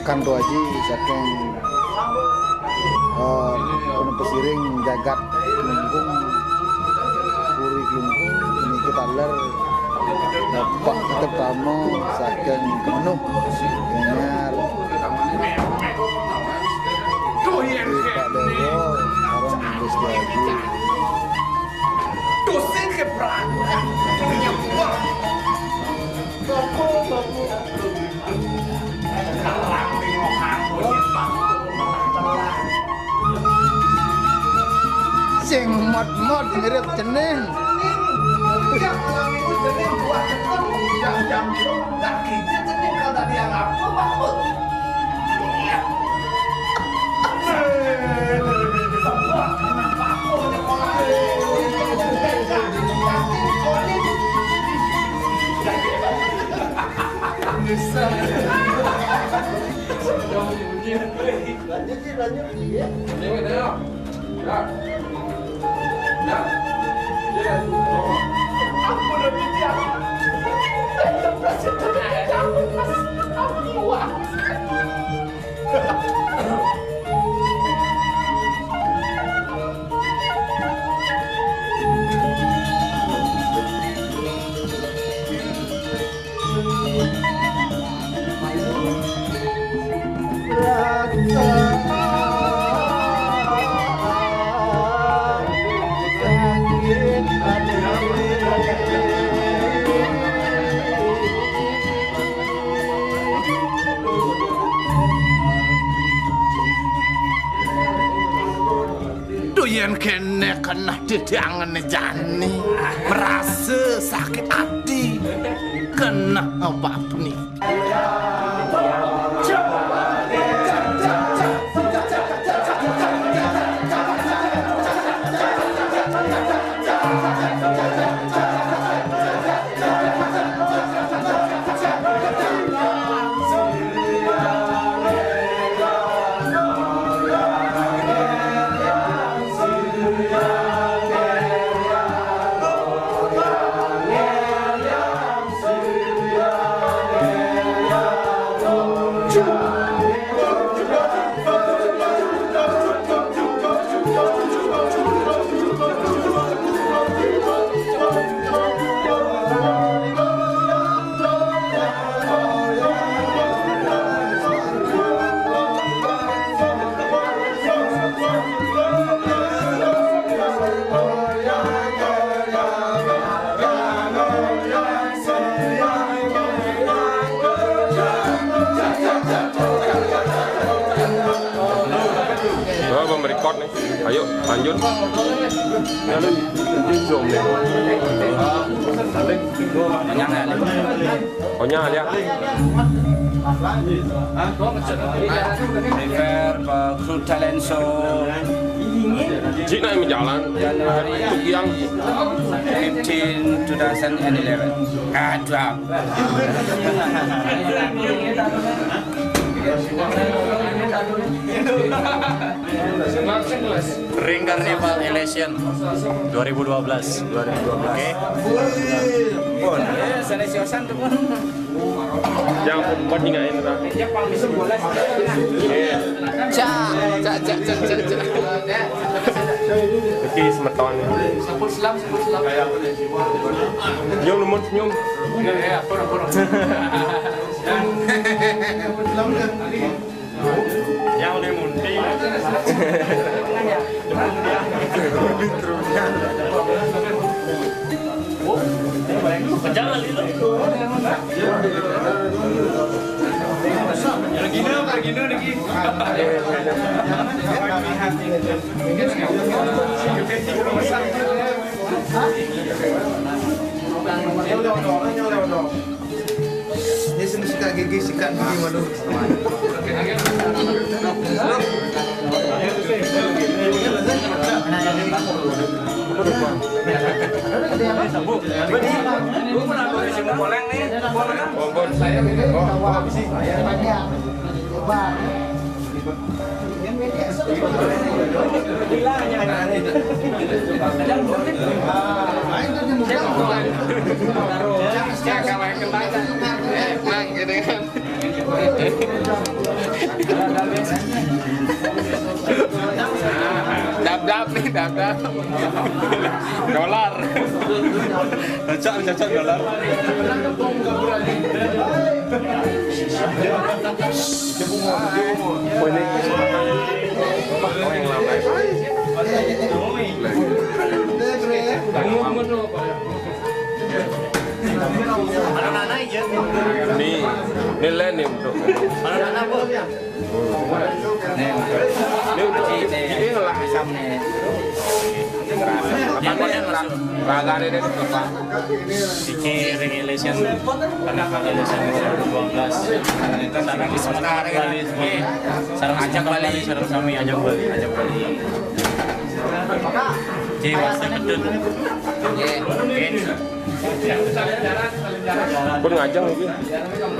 kanto aji saking penuh pesiring jagat kelungkung puri kelungkung ini kita ler dapat kita tamu saking kemenuh kenyar Pak Dewo orang Gusti Haji dosen keberang punya uang sing mod-mod mirip jeneng yang malam itu jeneng dua tekon jam-jam tak gitu jeneng kalau tadi yang apa maksud Yen kene kena didangan jani merasa sakit hati kena apa nih merekod nih, ayo lanjut. Nyalin, zoom nih. Hanya lihat. Prepare crew talent show. Jika ini jalan, untuk yang 15 2011. Aduh. Ring Carnival Elation 2012. Oke. Selesiosan tuh. yang buat ingatin lah. Oke, semeton. Sebut selam. Nyum lumut nyum. Ya, porong. Yang lemunti. Jangan itu. Gino lagi. Ini sini sikat gigi, sikat gigi malu. Dapat nih, dapat. Dolar. Cocok dolar. Oh ini. Oh yang lama. Ano nanay dyan? Ini nilai nih untuk. Ano nanay po? Ini untuk ini lah. Yan po yan masuk. Raga ini apa? Carnival Elation. Carnival Elation 2012. Sarang sementara kali. Sarang ajak kali. Sarang kami ajak balik. Ajak balik. Masih betul. Oke. Pun ngajang mungkin.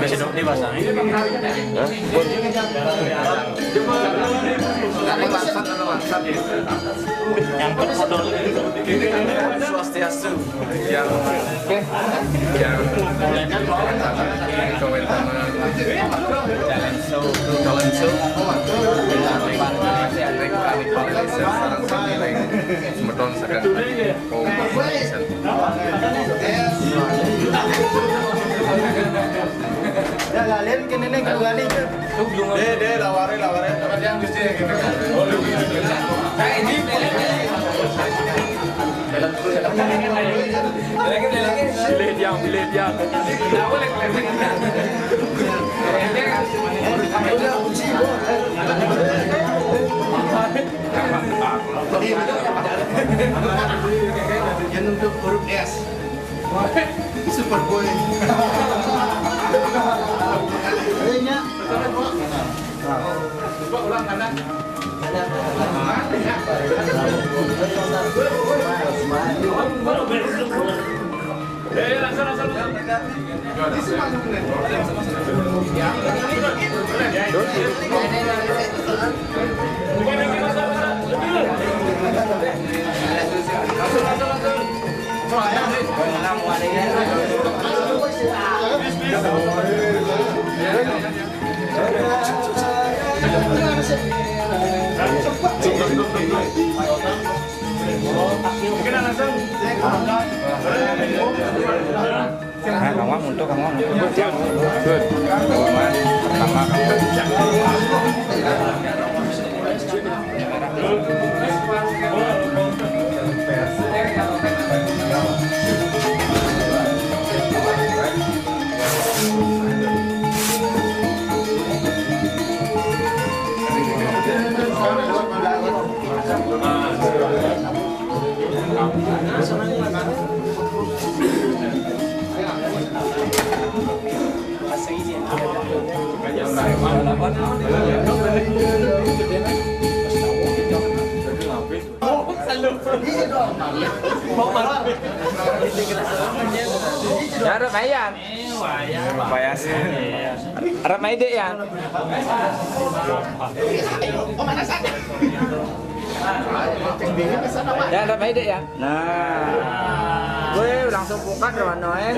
Masih dok dipasangin. Hah? Pun. Yang bermodal. Swastiastu. Yang talent show. Semeton sekan. Ya kalian kini nih kembali ke. Deh laware. Dapat yang gusti gitu kan. Nah ini. Pilih dia. Yang untuk huruf S. Superboy. Kayaknya. Coba ulang kanan. Ya, ada mayan. Bayas. Ada main dek ya. Ya, ada main dek ya. Nah, gue langsung buka ke mana ya?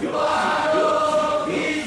Waduh,